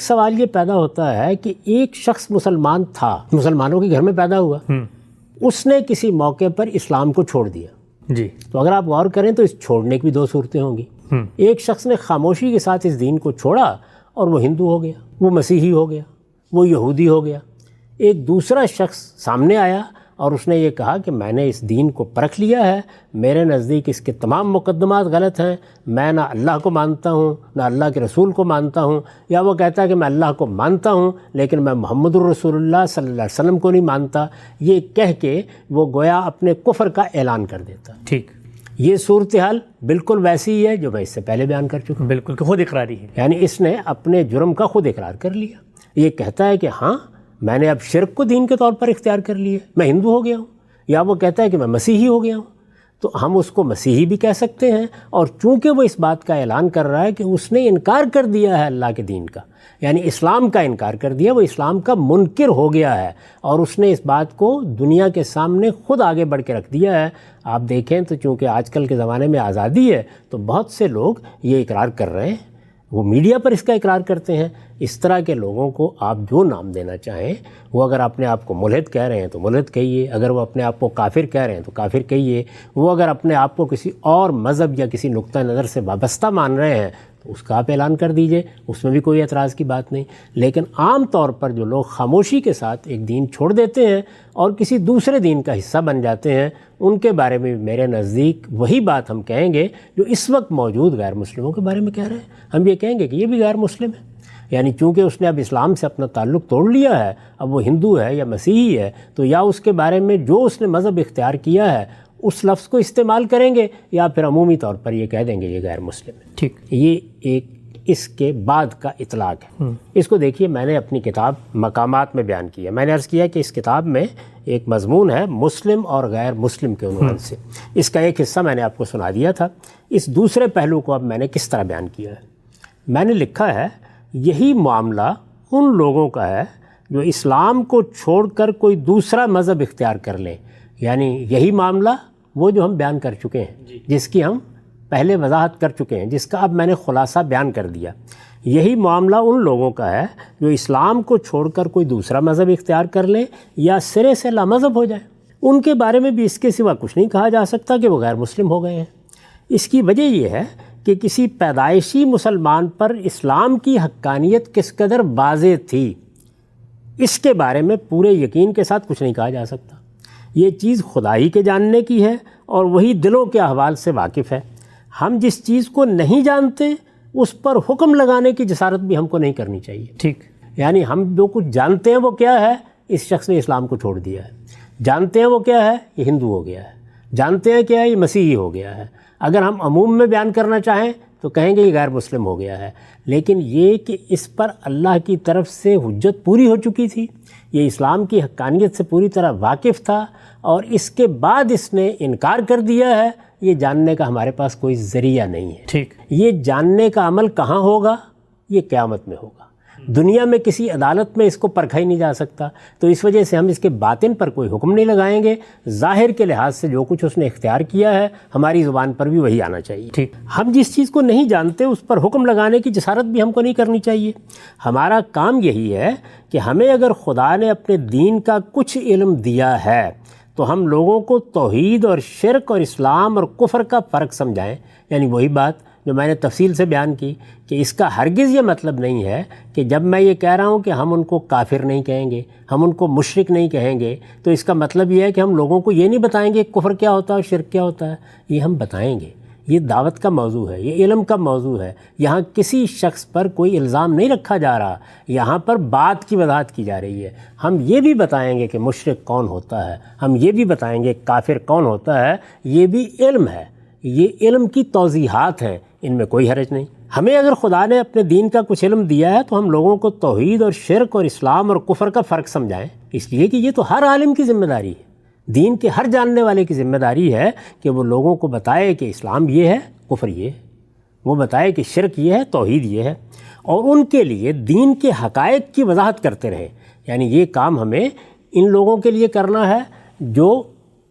ایک سوال یہ پیدا ہوتا ہے کہ ایک شخص مسلمان تھا، مسلمانوں کے گھر میں پیدا ہوا، اس نے کسی موقع پر اسلام کو چھوڑ دیا جی، تو اگر آپ غور کریں تو اس چھوڑنے کی بھی دو صورتیں ہوں گی۔ ایک شخص نے خاموشی کے ساتھ اس دین کو چھوڑا اور وہ ہندو ہو گیا، وہ مسیحی ہو گیا، وہ یہودی ہو گیا۔ ایک دوسرا شخص سامنے آیا اور اس نے یہ کہا کہ میں نے اس دین کو پرکھ لیا ہے، میرے نزدیک اس کے تمام مقدمات غلط ہیں، میں نہ اللہ کو مانتا ہوں نہ اللہ کے رسول کو مانتا ہوں، یا وہ کہتا ہے کہ میں اللہ کو مانتا ہوں لیکن میں محمد الرسول اللہ صلی اللہ علیہ وسلم کو نہیں مانتا، یہ کہہ کے وہ گویا اپنے کفر کا اعلان کر دیتا۔ ٹھیک، یہ صورتحال بالکل ویسی ہی ہے جو میں اس سے پہلے بیان کر چکا ہوں، بالکل کہ خود اقراری ہے، یعنی اس نے اپنے جرم کا خود اقرار کر لیا۔ یہ کہتا ہے کہ ہاں میں نے اب شرک کو دین کے طور پر اختیار کر لیا، میں ہندو ہو گیا ہوں، یا وہ کہتا ہے کہ میں مسیحی ہو گیا ہوں، تو ہم اس کو مسیحی بھی کہہ سکتے ہیں، اور چونکہ وہ اس بات کا اعلان کر رہا ہے کہ اس نے انکار کر دیا ہے اللہ کے دین کا، یعنی اسلام کا انکار کر دیا، وہ اسلام کا منکر ہو گیا ہے، اور اس نے اس بات کو دنیا کے سامنے خود آگے بڑھ کے رکھ دیا ہے۔ آپ دیکھیں تو چونکہ آج کل کے زمانے میں آزادی ہے تو بہت سے لوگ یہ اقرار کر رہے ہیں، وہ میڈیا پر اس کا اقرار کرتے ہیں۔ اس طرح کے لوگوں کو آپ جو نام دینا چاہیں، وہ اگر اپنے آپ کو ملحد کہہ رہے ہیں تو ملحد کہیے، اگر وہ اپنے آپ کو کافر کہہ رہے ہیں تو کافر کہیے، وہ اگر اپنے آپ کو کسی اور مذہب یا کسی نقطہ نظر سے وابستہ مان رہے ہیں تو اس کا آپ اعلان کر دیجئے، اس میں بھی کوئی اعتراض کی بات نہیں۔ لیکن عام طور پر جو لوگ خاموشی کے ساتھ ایک دین چھوڑ دیتے ہیں اور کسی دوسرے دین کا حصہ بن جاتے ہیں، ان کے بارے میں میرے نزدیک وہی بات ہم کہیں گے جو اس وقت موجود غیر مسلموں کے بارے میں کہہ رہے ہیں۔ ہم یہ کہیں گے کہ یہ بھی غیر مسلم ہے، یعنی چونکہ اس نے اب اسلام سے اپنا تعلق توڑ لیا ہے، اب وہ ہندو ہے یا مسیحی ہے، تو یا اس کے بارے میں جو اس نے مذہب اختیار کیا ہے اس لفظ کو استعمال کریں گے، یا پھر عمومی طور پر یہ کہہ دیں گے یہ غیر مسلم ہے۔ ٹھیک، یہ ایک اس کے بعد کا اطلاق ہے۔ اس کو دیکھیے، میں نے اپنی کتاب مقامات میں بیان کیا، میں نے عرض کیا کہ اس کتاب میں ایک مضمون ہے مسلم اور غیر مسلم کے عنوان سے، اس کا ایک حصہ میں نے آپ کو سنا دیا تھا۔ اس دوسرے پہلو کو اب میں نے کس طرح بیان کیا ہے؟ میں نے لکھا ہے یہی معاملہ ان لوگوں کا ہے جو اسلام کو چھوڑ کر کوئی دوسرا مذہب اختیار کر لیں، یعنی یہی معاملہ وہ جو ہم بیان کر چکے ہیں، جس کی ہم پہلے وضاحت کر چکے ہیں، جس کا اب میں نے خلاصہ بیان کر دیا۔ یہی معاملہ ان لوگوں کا ہے جو اسلام کو چھوڑ کر کوئی دوسرا مذہب اختیار کر لیں یا سرے سے لامذہب ہو جائیں، ان کے بارے میں بھی اس کے سوا کچھ نہیں کہا جا سکتا کہ وہ غیر مسلم ہو گئے ہیں۔ اس کی وجہ یہ ہے کہ کسی پیدائشی مسلمان پر اسلام کی حقانیت کس قدر واضح تھی، اس کے بارے میں پورے یقین کے ساتھ کچھ نہیں کہا جا سکتا۔ یہ چیز خدا ہی کے جاننے کی ہے اور وہی دلوں کے احوال سے واقف ہے۔ ہم جس چیز کو نہیں جانتے اس پر حکم لگانے کی جسارت بھی ہم کو نہیں کرنی چاہیے۔ ٹھیک، یعنی ہم جو کچھ جانتے ہیں وہ کیا ہے؟ اس شخص نے اسلام کو چھوڑ دیا ہے۔ جانتے ہیں وہ کیا ہے؟ یہ ہندو ہو گیا ہے۔ جانتے ہیں کیا ہے؟ یہ مسیحی ہو گیا ہے۔ اگر ہم عموم میں بیان کرنا چاہیں تو کہیں گے یہ غیر مسلم ہو گیا ہے، لیکن یہ کہ اس پر اللہ کی طرف سے حجت پوری ہو چکی تھی، یہ اسلام کی حقانیت سے پوری طرح واقف تھا، اور اس کے بعد اس نے انکار کر دیا ہے، یہ جاننے کا ہمارے پاس کوئی ذریعہ نہیں ہے۔ ٹھیک، یہ جاننے کا عمل کہاں ہوگا؟ یہ قیامت میں ہوگا۔ دنیا میں کسی عدالت میں اس کو پرکھا ہی نہیں جا سکتا، تو اس وجہ سے ہم اس کے باطن پر کوئی حکم نہیں لگائیں گے۔ ظاہر کے لحاظ سے جو کچھ اس نے اختیار کیا ہے ہماری زبان پر بھی وہی آنا چاہیے۔ ٹھیک، ہم جس چیز کو نہیں جانتے اس پر حکم لگانے کی جسارت بھی ہم کو نہیں کرنی چاہیے۔ ہمارا کام یہی ہے کہ ہمیں اگر خدا نے اپنے دین کا کچھ علم دیا ہے تو ہم لوگوں کو توحید اور شرک اور اسلام اور کفر کا فرق سمجھائیں، یعنی وہی بات جو میں نے تفصیل سے بیان کی کہ اس کا ہرگز یہ مطلب نہیں ہے کہ جب میں یہ کہہ رہا ہوں کہ ہم ان کو کافر نہیں کہیں گے، ہم ان کو مشرک نہیں کہیں گے، تو اس کا مطلب یہ ہے کہ ہم لوگوں کو یہ نہیں بتائیں گے کفر کیا ہوتا ہے اور شرک کیا ہوتا ہے۔ یہ ہم بتائیں گے، یہ دعوت کا موضوع ہے، یہ علم کا موضوع ہے۔ یہاں کسی شخص پر کوئی الزام نہیں رکھا جا رہا، یہاں پر بات کی وضاحت کی جا رہی ہے۔ ہم یہ بھی بتائیں گے کہ مشرک کون ہوتا ہے، ہم یہ بھی بتائیں گے کافر کون ہوتا ہے، یہ بھی علم ہے، یہ علم کی توضیحات ہیں، ان میں کوئی حرج نہیں۔ ہمیں اگر خدا نے اپنے دین کا کچھ علم دیا ہے تو ہم لوگوں کو توحید اور شرک اور اسلام اور کفر کا فرق سمجھائیں، اس لیے کہ یہ تو ہر عالم کی ذمہ داری ہے، دین کے ہر جاننے والے کی ذمہ داری ہے کہ وہ لوگوں کو بتائے کہ اسلام یہ ہے، کفر یہ ہے، وہ بتائے کہ شرک یہ ہے، توحید یہ ہے، اور ان کے لیے دین کے حقائق کی وضاحت کرتے رہیں۔ یعنی یہ کام ہمیں ان لوگوں کے لیے کرنا ہے جو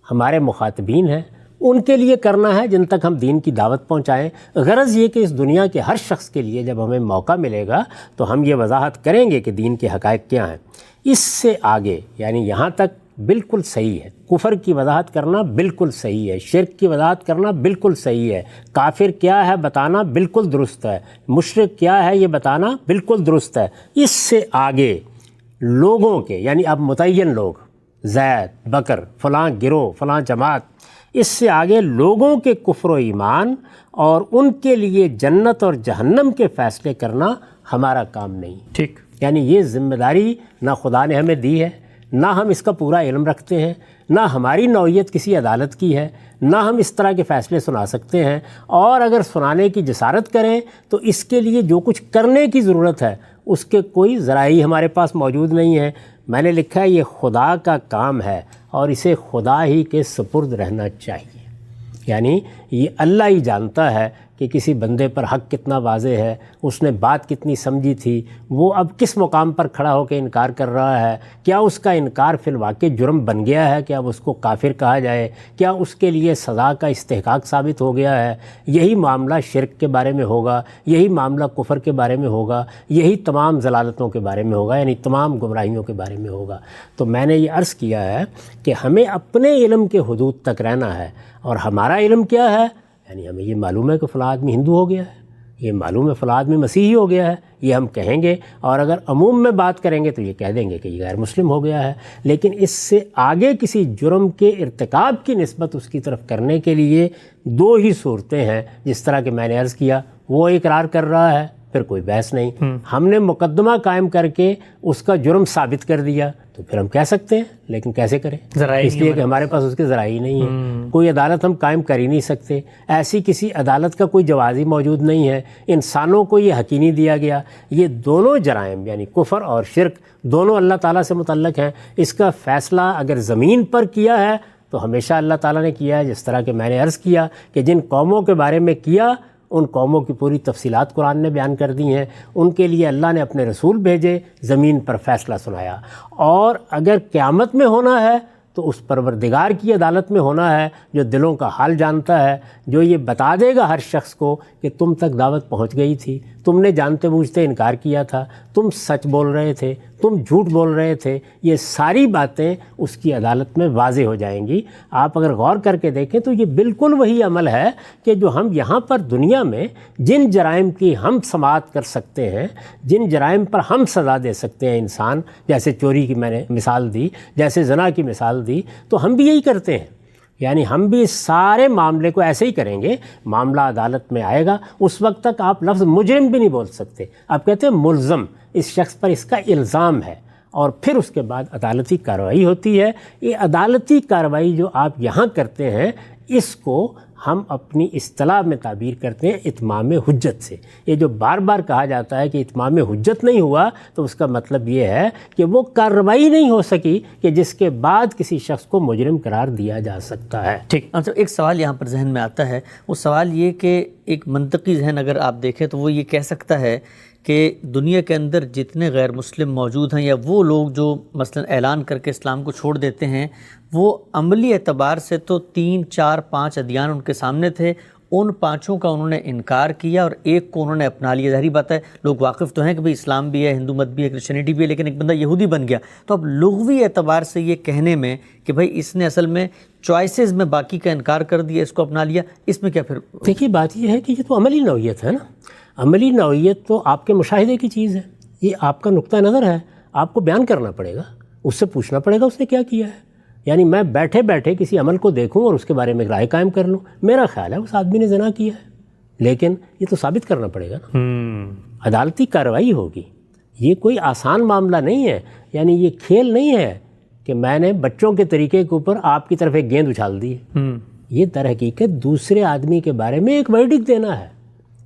ہمارے مخاطبین ہیں، ان کے لیے کرنا ہے جن تک ہم دین کی دعوت پہنچائیں۔ غرض یہ کہ اس دنیا کے ہر شخص کے لیے جب ہمیں موقع ملے گا تو ہم یہ وضاحت کریں گے کہ دین کے حقائق کیا ہیں۔ اس سے آگے یعنی یہاں تک بالکل صحیح ہے، کفر کی وضاحت کرنا بالکل صحیح ہے، شرک کی وضاحت کرنا بالکل صحیح ہے، کافر کیا ہے بتانا بالکل درست ہے، مشرک کیا ہے یہ بتانا بالکل درست ہے۔ اس سے آگے لوگوں کے یعنی اب متعین لوگ، زید، بکر، فلاں گروہ، فلاں جماعت، اس سے آگے لوگوں کے کفر و ایمان اور ان کے لیے جنت اور جہنم کے فیصلے کرنا ہمارا کام نہیں۔ ٹھیک، یعنی یہ ذمہ داری نہ خدا نے ہمیں دی ہے، نہ ہم اس کا پورا علم رکھتے ہیں، نہ ہماری نوعیت کسی عدالت کی ہے، نہ ہم اس طرح کے فیصلے سنا سکتے ہیں، اور اگر سنانے کی جسارت کریں تو اس کے لیے جو کچھ کرنے کی ضرورت ہے اس کے کوئی ذرائع ہمارے پاس موجود نہیں ہے۔ میں نے لکھا ہے یہ خدا کا کام ہے اور اسے خدا ہی کے سپرد رہنا چاہیے۔ یعنی یہ اللہ ہی جانتا ہے کہ کسی بندے پر حق کتنا واضح ہے، اس نے بات کتنی سمجھی تھی، وہ اب کس مقام پر کھڑا ہو کے انکار کر رہا ہے، کیا اس کا انکار فی الواقع جرم بن گیا ہے کہ اب اس کو کافر کہا جائے، کیا اس کے لیے سزا کا استحقاق ثابت ہو گیا ہے۔ یہی معاملہ شرک کے بارے میں ہوگا، یہی معاملہ کفر کے بارے میں ہوگا، یہی تمام ضلالتوں کے بارے میں ہوگا، یعنی تمام گمراہیوں کے بارے میں ہوگا۔ تو میں نے یہ عرض کیا ہے کہ ہمیں اپنے علم کے حدود تک رہنا ہے، اور ہمارا علم کیا ہے، یعنی ہمیں یہ معلوم ہے کہ فلاں آدمی ہندو ہو گیا ہے، یہ معلوم ہے فلاں آدمی مسیحی ہو گیا ہے، یہ ہم کہیں گے، اور اگر عموم میں بات کریں گے تو یہ کہہ دیں گے کہ یہ غیر مسلم ہو گیا ہے۔ لیکن اس سے آگے کسی جرم کے ارتکاب کی نسبت اس کی طرف کرنے کے لیے دو ہی صورتیں ہیں، جس طرح کہ میں نے عرض کیا، وہ اقرار کر رہا ہے پھر کوئی بحث نہیں، ہم نے مقدمہ قائم کر کے اس کا جرم ثابت کر دیا تو پھر ہم کہہ سکتے ہیں، لیکن کیسے کریں؟ اس لیے کہ ہمارے پاس اس کے ذرائع نہیں ہیں، کوئی عدالت ہم قائم کر ہی نہیں سکتے، ایسی کسی عدالت کا کوئی جوازی موجود نہیں ہے، انسانوں کو یہ حق ہی نہیں دیا گیا۔ یہ دونوں جرائم یعنی کفر اور شرک دونوں اللہ تعالیٰ سے متعلق ہیں، اس کا فیصلہ اگر زمین پر کیا ہے تو ہمیشہ اللہ تعالیٰ نے کیا ہے، جس طرح کہ میں نے عرض کیا کہ جن قوموں کے بارے میں کیا ان قوموں کی پوری تفصیلات قرآن نے بیان کر دی ہیں، ان کے لیے اللہ نے اپنے رسول بھیجے، زمین پر فیصلہ سنایا، اور اگر قیامت میں ہونا ہے تو اس پروردگار کی عدالت میں ہونا ہے جو دلوں کا حال جانتا ہے، جو یہ بتا دے گا ہر شخص کو کہ تم تک دعوت پہنچ گئی تھی، تم نے جانتے بوجھتے انکار کیا تھا، تم سچ بول رہے تھے، تم جھوٹ بول رہے تھے، یہ ساری باتیں اس کی عدالت میں واضح ہو جائیں گی۔ آپ اگر غور کر کے دیکھیں تو یہ بالکل وہی عمل ہے کہ جو ہم یہاں پر دنیا میں جن جرائم کی ہم سماعت کر سکتے ہیں، جن جرائم پر ہم سزا دے سکتے ہیں انسان، جیسے چوری کی میں نے مثال دی، جیسے زنا کی مثال دی، تو ہم بھی یہی کرتے ہیں۔ یعنی ہم بھی اس سارے معاملے کو ایسے ہی کریں گے، معاملہ عدالت میں آئے گا، اس وقت تک آپ لفظ مجرم بھی نہیں بول سکتے، آپ کہتے ہیں ملزم، اس شخص پر اس کا الزام ہے، اور پھر اس کے بعد عدالتی کارروائی ہوتی ہے۔ یہ عدالتی کارروائی جو آپ یہاں کرتے ہیں اس کو ہم اپنی اصطلاح میں تعبیر کرتے ہیں اتمام حجت سے۔ یہ جو بار بار کہا جاتا ہے کہ اتمام حجت نہیں ہوا تو اس کا مطلب یہ ہے کہ وہ کارروائی نہیں ہو سکی کہ جس کے بعد کسی شخص کو مجرم قرار دیا جا سکتا ہے۔ ٹھیک، اچھا ایک سوال یہاں پر ذہن میں آتا ہے، وہ سوال یہ کہ ایک منطقی ذہن اگر آپ دیکھیں تو وہ یہ کہہ سکتا ہے کہ دنیا کے اندر جتنے غیر مسلم موجود ہیں، یا وہ لوگ جو مثلا اعلان کر کے اسلام کو چھوڑ دیتے ہیں، وہ عملی اعتبار سے تو 3 4 5 ادیان ان کے سامنے تھے، ان 5 کا انہوں نے انکار کیا اور ایک کو انہوں نے اپنا لیا۔ ظاہری بات ہے لوگ واقف تو ہیں کہ بھئی اسلام بھی ہے، ہندو مت بھی ہے، کرسچینٹی بھی ہے، لیکن ایک بندہ یہودی بن گیا، تو اب لغوی اعتبار سے یہ کہنے میں کہ بھئی اس نے اصل میں چوائسز میں باقی کا انکار کر دیا، اس کو اپنا لیا، اس میں کیا پھر؟ دیکھیے بات یہ ہے کہ یہ تو عملی نوعیت ہے نا، عملی نوعیت تو آپ کے مشاہدے کی چیز ہے، یہ آپ کا نقطہ نظر ہے، آپ کو بیان کرنا پڑے گا، اس سے پوچھنا پڑے گا اس نے کیا کیا ہے۔ یعنی میں بیٹھے بیٹھے کسی عمل کو دیکھوں اور اس کے بارے میں رائے قائم کر لوں، میرا خیال ہے اس آدمی نے زنا کیا ہے، لیکن یہ تو ثابت کرنا پڑے گا نا، عدالتی کارروائی ہوگی۔ یہ کوئی آسان معاملہ نہیں ہے، یعنی یہ کھیل نہیں ہے کہ میں نے بچوں کے طریقے کے اوپر آپ کی طرف ایک گیند اچھال دی ہے۔ یہ در حقیقت دوسرے آدمی کے بارے میں ایک ورڈکٹ دینا ہے،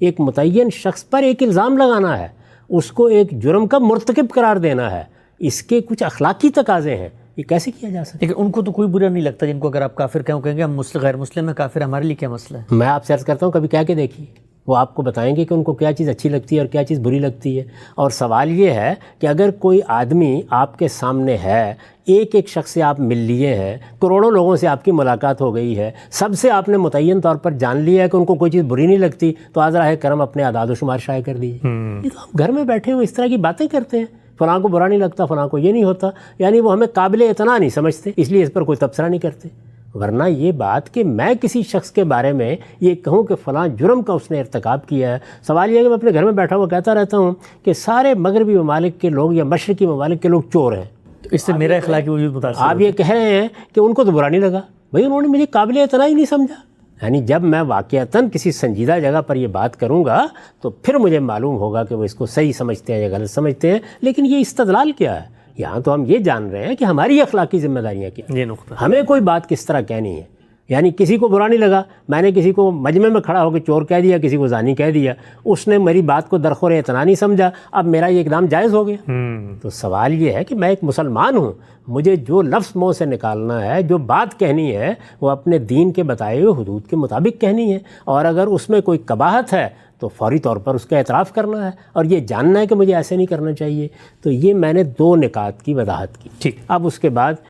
ایک متعین شخص پر ایک الزام لگانا ہے، اس کو ایک جرم کا مرتکب قرار دینا ہے، اس کے کچھ اخلاقی تقاضے ہیں، یہ کیسے کیا جا سکتا ہے؟ لیکن ان کو تو کوئی برا نہیں لگتا جن کو اگر آپ کافر کہیں گے ہم غیر مسلم ہیں، کافر ہمارے لیے کیا مسئلہ ہے؟ میں آپ سے عرض کرتا ہوں کبھی کہہ کے دیکھیے، وہ آپ کو بتائیں گے کہ ان کو کیا چیز اچھی لگتی ہے اور کیا چیز بری لگتی ہے. اور سوال یہ ہے کہ اگر کوئی آدمی آپ کے سامنے ہے، ایک ایک شخص سے آپ مل لیے ہیں، کروڑوں لوگوں سے آپ کی ملاقات ہو گئی ہے، سب سے آپ نے متعین طور پر جان لیا ہے کہ ان کو کوئی چیز بری نہیں لگتی، تو آذرا ہے کرم اپنے اعداد و شمار شائع کر دیجیے. یہ تو ہم گھر میں بیٹھے ہوئے اس طرح کی باتیں کرتے ہیں، فلاں کو برا نہیں لگتا، فلاں کو یہ نہیں ہوتا، یعنی وہ ہمیں قابل اعتنا نہیں سمجھتے، اس لیے اس پر کوئی تبصرہ نہیں کرتے. ورنہ یہ بات کہ میں کسی شخص کے بارے میں یہ کہوں کہ فلاں جرم کا اس نے ارتکاب کیا ہے، سوال یہ ہے کہ میں اپنے گھر میں بیٹھا ہوا کہتا رہتا ہوں کہ سارے مغربی ممالک کے لوگ یا مشرقی ممالک کے لوگ چور ہیں، تو اس سے میرا اخلاقی وجود متاثر آپ یہ کہہ رہے ہیں کہ ان کو تو برا نہیں لگا. بھئی انہوں نے مجھے قابل اعتنا ہی نہیں سمجھا. یعنی جب میں واقعتاً کسی سنجیدہ جگہ پر یہ بات کروں گا تو پھر مجھے معلوم ہوگا کہ وہ اس کو صحیح سمجھتے ہیں یا غلط سمجھتے ہیں. لیکن یہ استدلال کیا ہے؟ یہاں تو ہم یہ جان رہے ہیں کہ ہماری اخلاقی ذمہ داریاں کیا ہیں. یہ نقطہ ہمیں کوئی بات کس طرح کہنی ہے. یعنی کسی کو برا نہیں لگا، میں نے کسی کو مجمع میں کھڑا ہو کے چور کہہ دیا، کسی کو زانی کہہ دیا، اس نے میری بات کو درخور اعتنا نہیں سمجھا، اب میرا یہ اقدام جائز ہو گیا. تو سوال یہ ہے کہ میں ایک مسلمان ہوں، مجھے جو لفظ منہ سے نکالنا ہے، جو بات کہنی ہے، وہ اپنے دین کے بتائے ہوئے حدود کے مطابق کہنی ہے. اور اگر اس میں کوئی قباحت ہے تو فوری طور پر اس کا اعتراف کرنا ہے اور یہ جاننا ہے کہ مجھے ایسے نہیں کرنا چاہیے. تو یہ میں نے 2 نکات کی وضاحت کی. ٹھیک. اب اس کے بعد